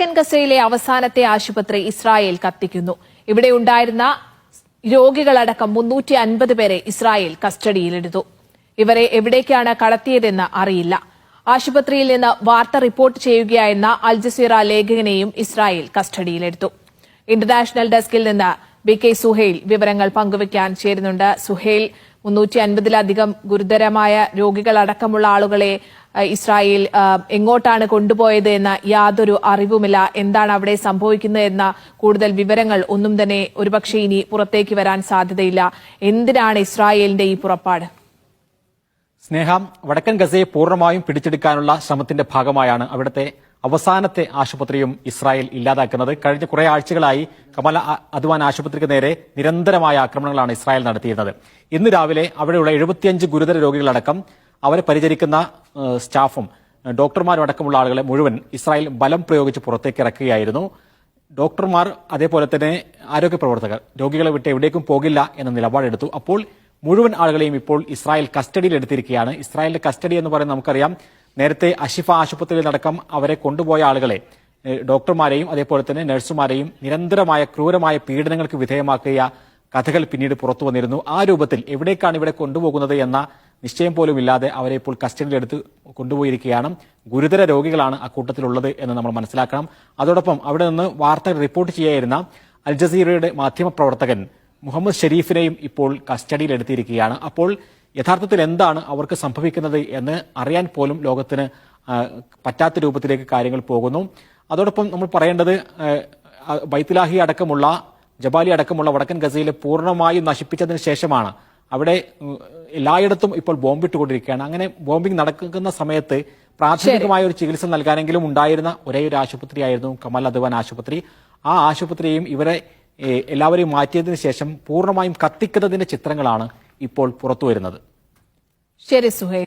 വടക്കൻ ഗസയിലെ അവസാനത്തെ ആശുപത്രി ഇസ്രായേൽ കത്തിക്കുന്നു. ഇവിടെ ഉണ്ടായിരുന്ന രോഗികളടക്കം 350 പേരെ ഇസ്രായേൽ കസ്റ്റഡിയിലെടുത്തു. ഇവരെ എവിടേക്കാണ് കടത്തിയതെന്ന് അറിയില്ല. ആശുപത്രിയിൽ നിന്ന് വാർത്ത റിപ്പോർട്ട് ചെയ്യുകയായിരുന്ന അൽ ജസീറ ലേഖകനെയും ഇസ്രായേൽ കസ്റ്റഡിയിലെടുത്തു. ഇന്റർനാഷണൽ ഡെസ്കിൽ നിന്ന് BK സുഹൈൽ വിവരങ്ങൾ പങ്കുവയ്ക്കാൻ ചേരുന്നുണ്ട്. സുഹൈൽ, 350-ലധികം ഗുരുതരമായ രോഗികളടക്കമുള്ള ആളുകളെ ഇസ്രായേൽ എങ്ങോട്ടാണ് കൊണ്ടുപോയത് എന്ന യാതൊരു അറിവുമില്ല. എന്താണ് അവിടെ സംഭവിക്കുന്നത് എന്ന കൂടുതൽ വിവരങ്ങൾ ഒന്നും തന്നെ ഒരുപക്ഷെ ഇനി പുറത്തേക്ക് വരാൻ സാധ്യതയില്ല. എന്തിനാണ് ഇസ്രായേലിന്റെ ഈ പുറപ്പാട്? സ്നേഹ, വടക്കൻ ഗസയെ പൂർണ്ണമായും പിടിച്ചെടുക്കാനുള്ള ശ്രമത്തിന്റെ ഭാഗമായാണ് അവിടുത്തെ അവസാനത്തെ ആശുപത്രിയും ഇസ്രായേൽ ഇല്ലാതാക്കുന്നത്. കഴിഞ്ഞ കുറെ ആഴ്ചകളായി കമൽ അദ്വാൻ ആശുപത്രിക്ക് നേരെ നിരന്തരമായ ആക്രമണങ്ങളാണ് ഇസ്രായേൽ നടത്തിയിരുന്നത്. ഇന്ന് രാവിലെ അവിടെയുള്ള 75 ഗുരുതര രോഗികളടക്കം അവരെ പരിചരിക്കുന്ന സ്റ്റാഫും ഡോക്ടർമാരും അടക്കമുള്ള ആളുകളെ മുഴുവൻ ഇസ്രായേൽ ബലം പ്രയോഗിച്ച് പുറത്തേക്ക് ഇറക്കുകയായിരുന്നു. ഡോക്ടർമാർ അതേപോലെ തന്നെ ആരോഗ്യ പ്രവർത്തകർ രോഗികളെ വിട്ട് എവിടേക്കും പോകില്ല എന്ന നിലപാടെടുത്തു. അപ്പോൾ മുഴുവൻ ആളുകളെയും ഇപ്പോൾ ഇസ്രായേൽ കസ്റ്റഡിയിൽ എടുത്തിരിക്കുകയാണ്. ഇസ്രായേലിന്റെ കസ്റ്റഡി എന്ന് പറയുന്നത് നമുക്കറിയാം, നേരത്തെ അഷിഫ ആശുപത്രിയിൽ നടക്കം അവരെ കൊണ്ടുപോയ ആളുകളെ, ഡോക്ടർമാരെയും അതേപോലെ തന്നെ നഴ്സുമാരെയും നിരന്തരമായ ക്രൂരമായ പീഡനങ്ങൾക്ക് വിധേയമാക്കിയ കഥകൾ പിന്നീട് പുറത്തു വന്നിരുന്നു. ആ രൂപത്തിൽ എവിടേക്കാണ് ഇവിടെ കൊണ്ടുപോകുന്നത് എന്ന നിശ്ചയം പോലും ഇല്ലാതെ അവരെ ഇപ്പോൾ കസ്റ്റഡിയിലെടുത്ത് കൊണ്ടുപോയിരിക്കുകയാണ്. ഗുരുതര രോഗികളാണ് അക്കൂട്ടത്തിലുള്ളത് എന്ന് നമ്മൾ മനസ്സിലാക്കണം. അതോടൊപ്പം അവിടെ നിന്ന് വാർത്ത റിപ്പോർട്ട് ചെയ്യായിരുന്ന അൽ ജസീറയുടെ മാധ്യമപ്രവർത്തകൻ മുഹമ്മദ് ഷെരീഫിനെയും ഇപ്പോൾ കസ്റ്റഡിയിലെടുത്തിരിക്കുകയാണ്. അപ്പോൾ യഥാർത്ഥത്തിൽ എന്താണ് അവർക്ക് സംഭവിക്കുന്നത് എന്ന് അറിയാൻ പോലും ലോകത്തിന് പറ്റാത്ത രൂപത്തിലേക്ക് കാര്യങ്ങൾ പോകുന്നു. അതോടൊപ്പം നമ്മൾ പറയേണ്ടത്, ബൈത്തുലാഹി അടക്കമുള്ള ജബാലി അടക്കമുള്ള വടക്കൻ ഗസയിലെ പൂർണ്ണമായും നശിപ്പിച്ചതിന് ശേഷമാണ് അവിടെ എല്ലായിടത്തും ഇപ്പോൾ ബോംബിട്ടുകൊണ്ടിരിക്കുകയാണ്. അങ്ങനെ ബോംബിംഗ് നടക്കുന്ന സമയത്ത് പ്രാഥമികമായ ഒരു ചികിത്സ നൽകാനെങ്കിലും ഉണ്ടായിരുന്ന ഒരേ ഒരു ആശുപത്രിയായിരുന്നു കമൽ അദ്വാൻ ആശുപത്രി. ആ ആശുപത്രിയെയും ഇവരെ എല്ലാവരെയും മാറ്റിയതിനു ശേഷം പൂർണ്ണമായും കത്തിക്കുന്നതിന്റെ ചിത്രങ്ങളാണ് ഇപ്പോൾ പുറത്തുവരുന്നത്. ശരി സുഹൈൽ.